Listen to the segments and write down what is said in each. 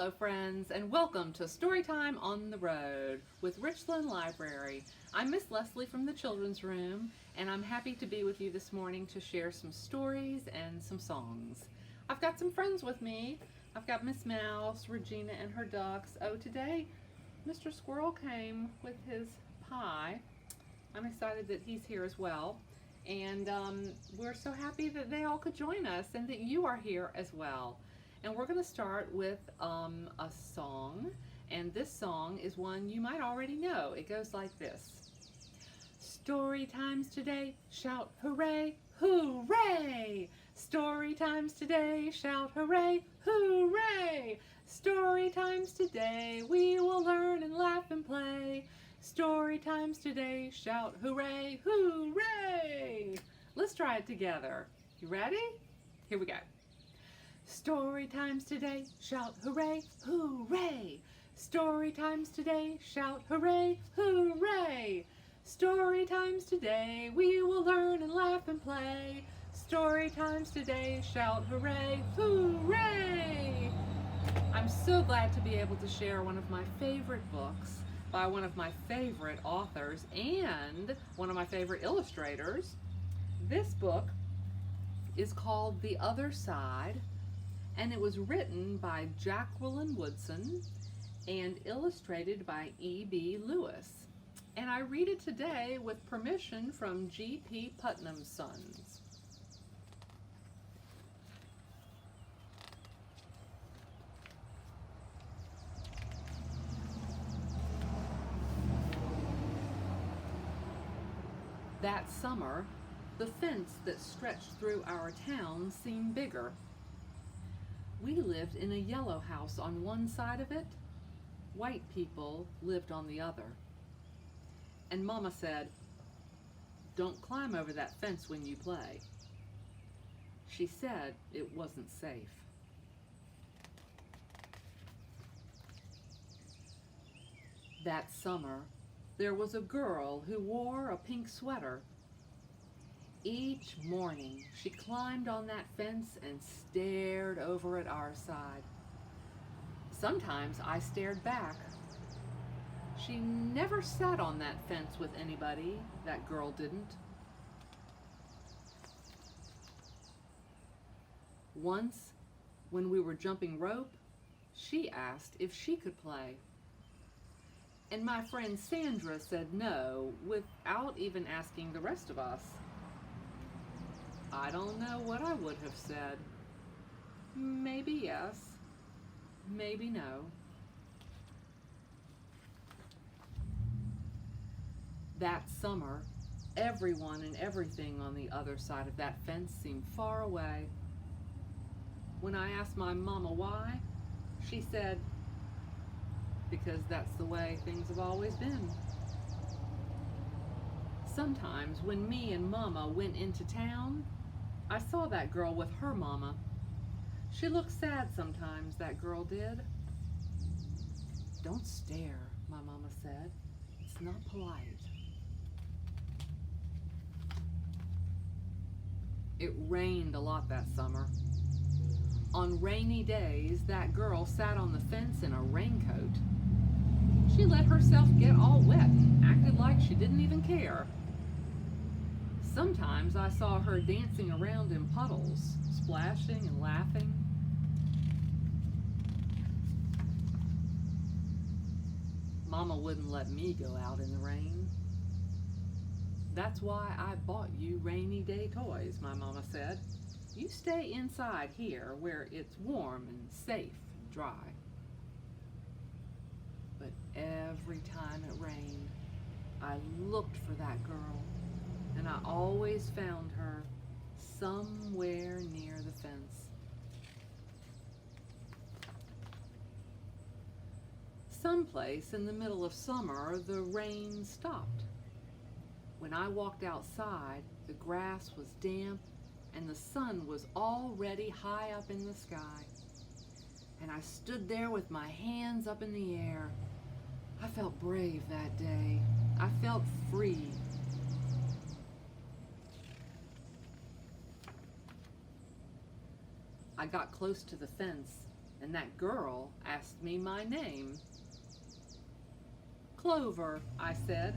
Hello friends, and welcome to Storytime on the Road with Richland Library. I'm Miss Leslie from the Children's Room, and I'm happy to be with you this morning to share some stories and some songs. I've got some friends with me. I've got Miss Mouse, Regina, and her ducks. Oh, today Mr. Squirrel came with his pie. I'm excited that he's here as well. And we're so happy that they all could join us and that you are here as well. And we're going to start with a song, and this song is one you might already know. It goes like this. Story times today, shout hooray, hooray! Story times today, shout hooray, hooray! Story times today, we will learn and laugh and play. Story times today, shout hooray, hooray! Let's try it together. You ready? Here we go. Story times today, shout hooray, hooray! Story times today, shout hooray, hooray! Story times today, we will learn and laugh and play. Story times today, shout hooray, hooray! I'm so glad to be able to share one of my favorite books by one of my favorite authors and one of my favorite illustrators. This book is called The Other Side, and it was written by Jacqueline Woodson and illustrated by E.B. Lewis. And I read it today with permission from G.P. Putnam's Sons. That summer, the fence that stretched through our town seemed bigger. We lived in a yellow house on one side of it. White people lived on the other. And Mama said, "Don't climb over that fence when you play." She said it wasn't safe. That summer, there was a girl who wore a pink sweater. Each morning, she climbed on that fence and stared over at our side. Sometimes I stared back. She never sat on that fence with anybody, that girl didn't. Once, when we were jumping rope, she asked if she could play. And my friend Sandra said no, without even asking the rest of us. I don't know what I would have said. Maybe yes, maybe no. That summer, everyone and everything on the other side of that fence seemed far away. When I asked my mama why, she said, "Because that's the way things have always been." Sometimes when me and Mama went into town, I saw that girl with her mama. She looked sad sometimes, that girl did. "Don't stare," my mama said. "It's not polite." It rained a lot that summer. On rainy days, that girl sat on the fence in a raincoat. She let herself get all wet and acted like she didn't even care. Sometimes I saw her dancing around in puddles, splashing and laughing. Mama wouldn't let me go out in the rain. "That's why I bought you rainy day toys," my mama said. "You stay inside here where it's warm and safe and dry." But every time it rained, I looked for that girl, and I always found her somewhere near the fence. Someplace in the middle of summer, the rain stopped. When I walked outside, the grass was damp and the sun was already high up in the sky. And I stood there with my hands up in the air. I felt brave that day. I felt free. I got close to the fence and that girl asked me my name. Clover, I said.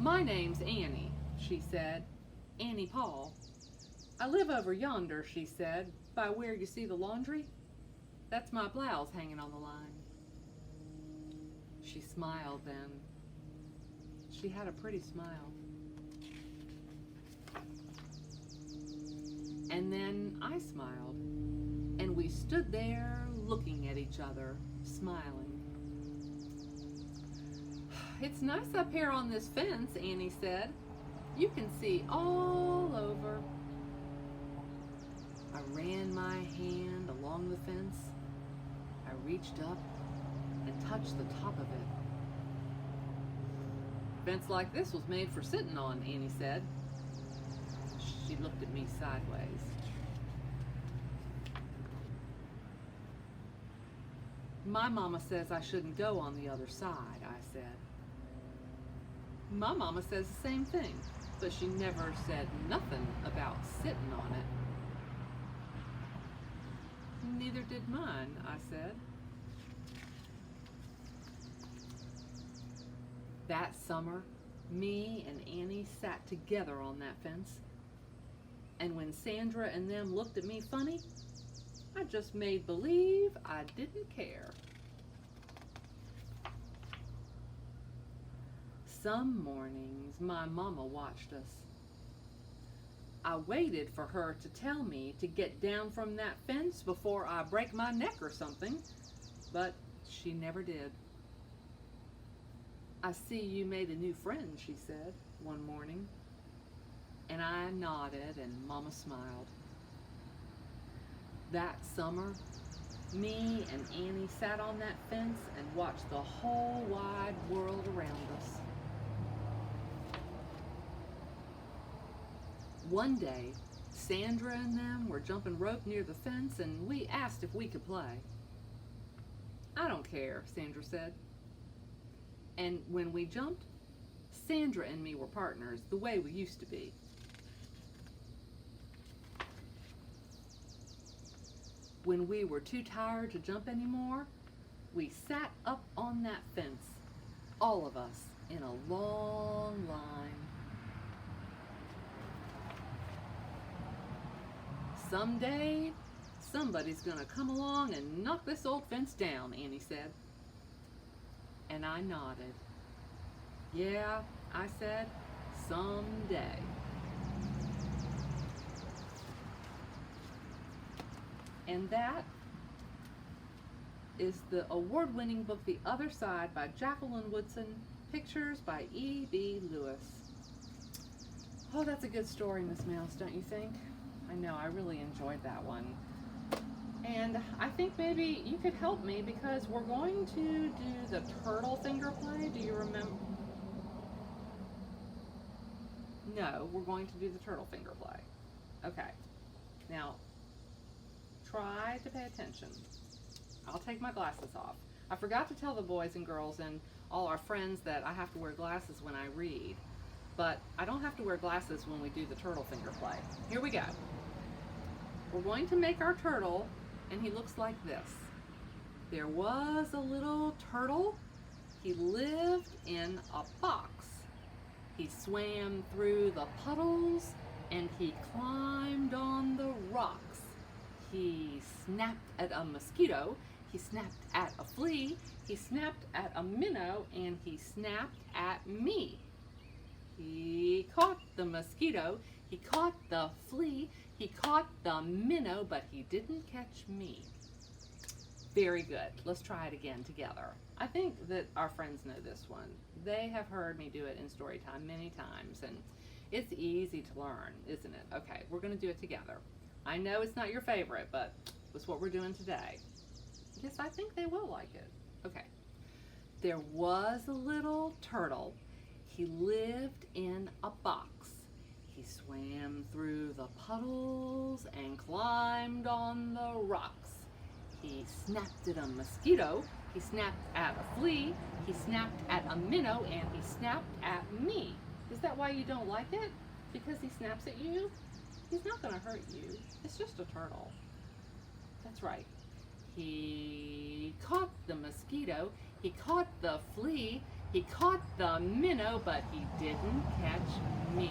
My name's Annie, she said. Annie Paul. I live over yonder, she said, by where you see the laundry. That's my blouse hanging on the line. She smiled then. She had a pretty smile. And then I smiled, and we stood there looking at each other, smiling. It's nice up here on this fence, Annie said. You can see all over. I ran my hand along the fence. I reached up and touched the top of it. A fence like this was made for sitting on, Annie said. She looked at me sideways. My mama says I shouldn't go on the other side, I said. My mama says the same thing, but she never said nothing about sitting on it. Neither did mine, I said. That summer, me and Annie sat together on that fence. And when Sandra and them looked at me funny, I just made believe I didn't care. Some mornings, my mama watched us. I waited for her to tell me to get down from that fence before I break my neck or something, but she never did. I see you made a new friend, she said one morning, and I nodded and Mama smiled. That summer, me and Annie sat on that fence and watched the whole wide world around us. One day, Sandra and them were jumping rope near the fence, and we asked if we could play. I don't care, Sandra said. And when we jumped, Sandra and me were partners, the way we used to be. When we were too tired to jump anymore, we sat up on that fence, all of us, in a long line. Someday, somebody's gonna come along and knock this old fence down, Annie said. And I nodded. Yeah, I said, someday. And that is the award-winning book, The Other Side by Jacqueline Woodson, pictures by E.B. Lewis. Oh, that's a good story, Miss Mouse, don't you think? I know, I really enjoyed that one. And I think maybe you could help me because we're going to do the turtle finger play. Do you remember? No, we're going to do the turtle finger play. Okay. Now, try to pay attention. I'll take my glasses off. I forgot to tell the boys and girls and all our friends that I have to wear glasses when I read. But I don't have to wear glasses when we do the turtle finger play. Here we go. We're going to make our turtle, and he looks like this. There was a little turtle. He lived in a box. He swam through the puddles, and he climbed on the rocks. He snapped at a mosquito. He snapped at a flea. He snapped at a minnow, and he snapped at me. He caught the mosquito. He caught the flea. He caught the minnow, but he didn't catch me. Very good. Let's try it again together. I think that our friends know this one. They have heard me do it in story time many times, and it's easy to learn, isn't it? Okay, we're going to do it together. I know it's not your favorite, but it's what we're doing today. Yes, I think they will like it. Okay. There was a little turtle. He lived in a box. He swam through the puddles and climbed on the rocks. He snapped at a mosquito. He snapped at a flea. He snapped at a minnow, and he snapped at me. Is that why you don't like it? Because he snaps at you? He's not going to hurt you. It's just a turtle. That's right. He caught the mosquito, he caught the flea, he caught the minnow, but he didn't catch me.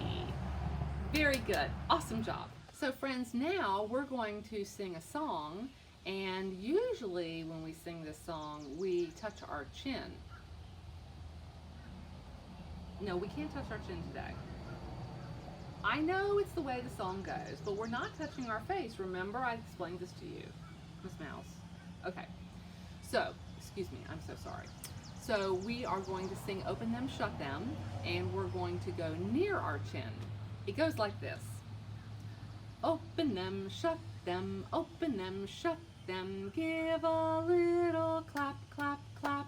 Very good. Awesome job. So friends, now we're going to sing a song, and usually when we sing this song, we touch our chin. No, we can't touch our chin today. I know it's the way the song goes, but we're not touching our face. Remember, I explained this to you, Miss Mouse. Okay, so, excuse me, I'm so sorry. So we are going to sing Open Them, Shut Them, and we're going to go near our chin. It goes like this. Open them, shut them, open them, shut them, give a little clap, clap, clap.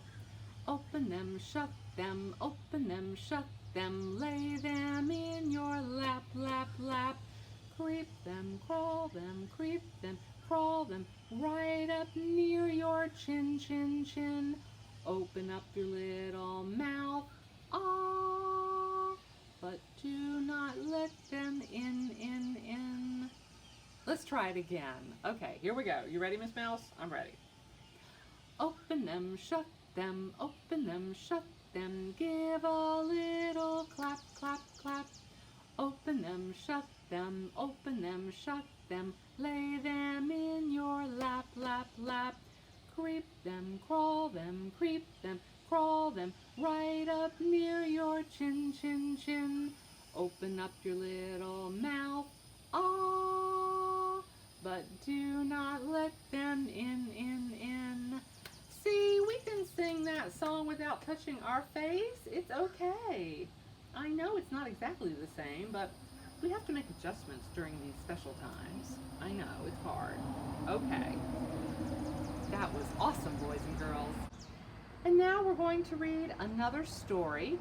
Open them, shut them, open them, shut them, lay them in your lap, lap, lap. Creep them, crawl them, creep them, crawl them, right up near your chin, chin, chin. Open up your little mouth, ah, but do not let them in, in, in. Let's try it again. Okay, here we go. You ready, Miss Mouse? I'm ready. Open them, shut them, open them, shut them, give a little clap, clap, clap. Open them, shut them, open them, shut them, lay them in your lap, lap, lap. Creep them, crawl them, creep them, crawl them, right up near your chin, chin, chin. Open up your little mouth, ah, but do not let them in, in, in. See, we can sing that song without touching our face. It's okay. I know it's not exactly the same, but we have to make adjustments during these special times. I know, it's hard. Okay. That was awesome, boys and girls. And now we're going to read another story.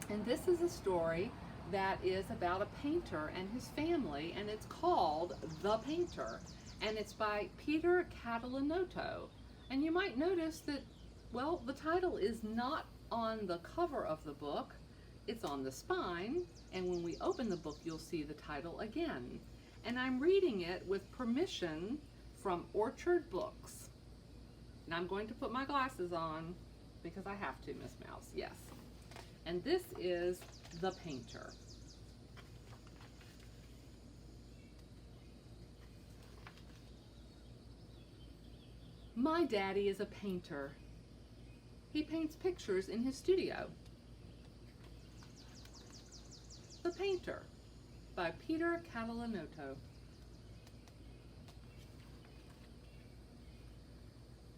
And this is a story that is about a painter and his family, and it's called The Painter. And it's by Peter Catalanoto. And you might notice that, well, the title is not on the cover of the book. It's on the spine, and when we open the book, you'll see the title again. And I'm reading it with permission from Orchard Books. And I'm going to put my glasses on because I have to, Miss Mouse, yes. And this is The Painter. My daddy is a painter. He paints pictures in his studio. The Painter by Peter Catalanoto.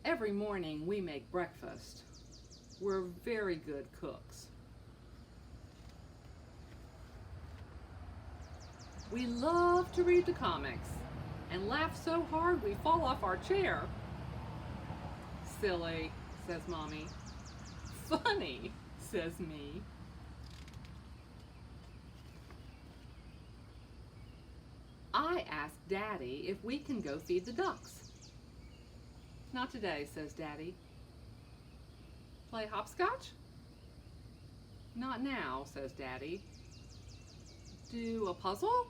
Every morning we make breakfast. We're very good cooks. We love to read the comics and laugh so hard we fall off our chair. Silly, says Mommy. Funny, says me. I ask Daddy if we can go feed the ducks. Not today, says Daddy. Play hopscotch? Not now, says Daddy. Do a puzzle?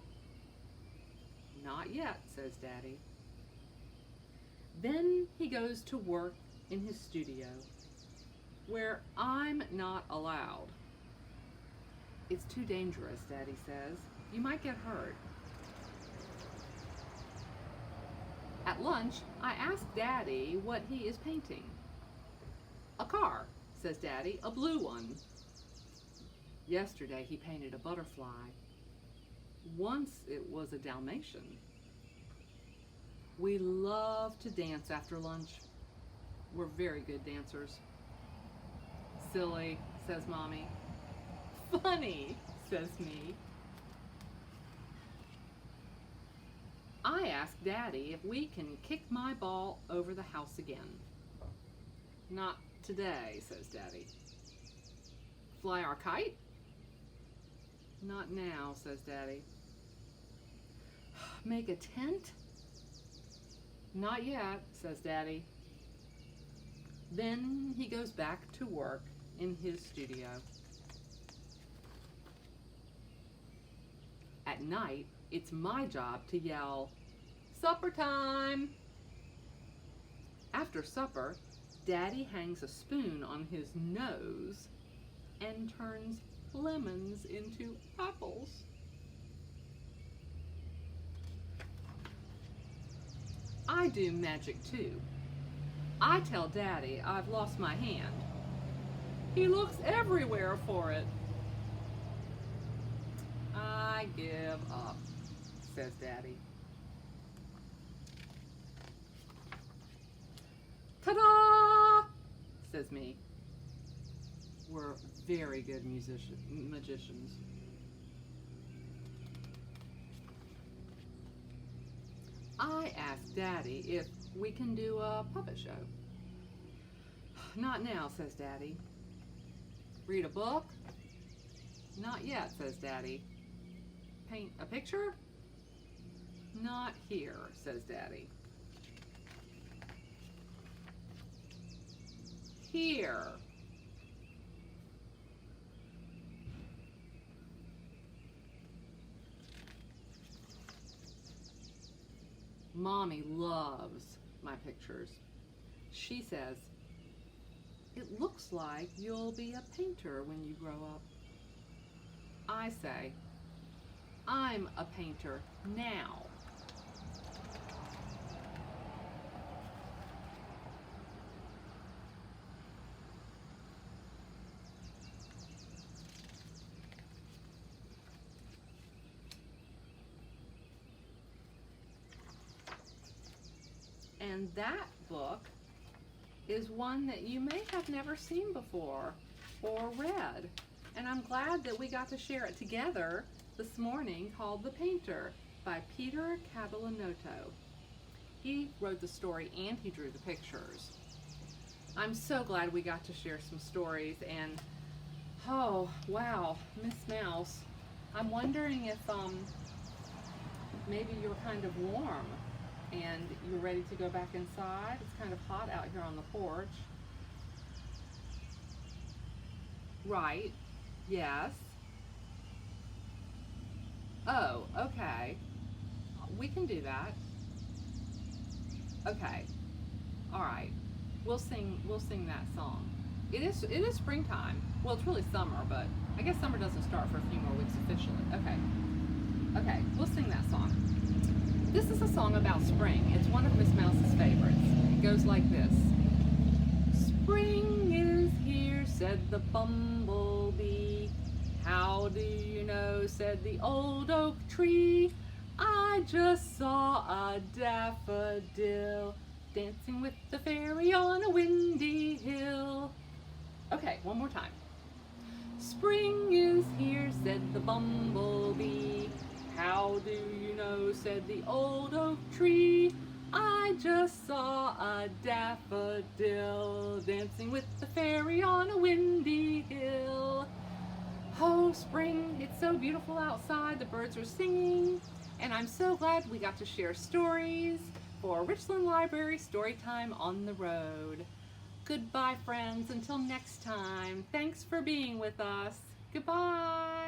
Not yet, says Daddy. Then he goes to work in his studio, where I'm not allowed. It's too dangerous, Daddy says. You might get hurt. At lunch, I ask Daddy what he is painting. A car, says Daddy, a blue one. Yesterday he painted a butterfly. Once it was a Dalmatian. We love to dance after lunch. We're very good dancers. Silly, says Mommy. Funny, says me. I ask Daddy if we can kick my ball over the house again. Not today, says Daddy. Fly our kite? Not now, says Daddy. Make a tent? Not yet, says Daddy. Then he goes back to work in his studio. At night, it's my job to yell, "Supper time!" After supper, Daddy hangs a spoon on his nose and turns lemons into apples. I do magic too. I tell Daddy I've lost my hand. He looks everywhere for it. I give up, says Daddy. Ta-da! Says me. We're very good magicians. I asked Daddy if we can do a puppet show. Not now, says Daddy. Read a book? Not yet, says Daddy. Paint a picture? Not here, says Daddy. Here. Mommy loves my pictures. She says, "It looks like you'll be a painter when you grow up." I say, "I'm a painter now." And that book is one that you may have never seen before or read. And I'm glad that we got to share it together this morning, called The Painter by Peter Catalanoto. He wrote the story and he drew the pictures. I'm so glad we got to share some stories. And oh wow, Miss Mouse, I'm wondering if maybe you're kind of warm and you're ready to go back inside. It's kind of hot out here on the porch. Right, yes. Oh, okay. We can do that. Okay. All right. We'll sing that song. It is springtime. Well, it's really summer, but I guess summer doesn't start for a few more weeks officially. Okay. Okay, we'll sing that song. This is a song about spring. It's one of Miss Mouse's favorites. It goes like this. Spring is here, said the bumblebee. How do you know, said the old oak tree. I just saw a daffodil dancing with the fairy on a windy hill. Okay, one more time. Spring is here, said the bumblebee. How do you know, said the old oak tree. I just saw a daffodil dancing with the fairy on a windy hill. Oh, spring, it's so beautiful outside. The birds are singing. And I'm so glad we got to share stories for Richland Library Storytime on the Road. Goodbye, friends. Until next time. Thanks for being with us. Goodbye.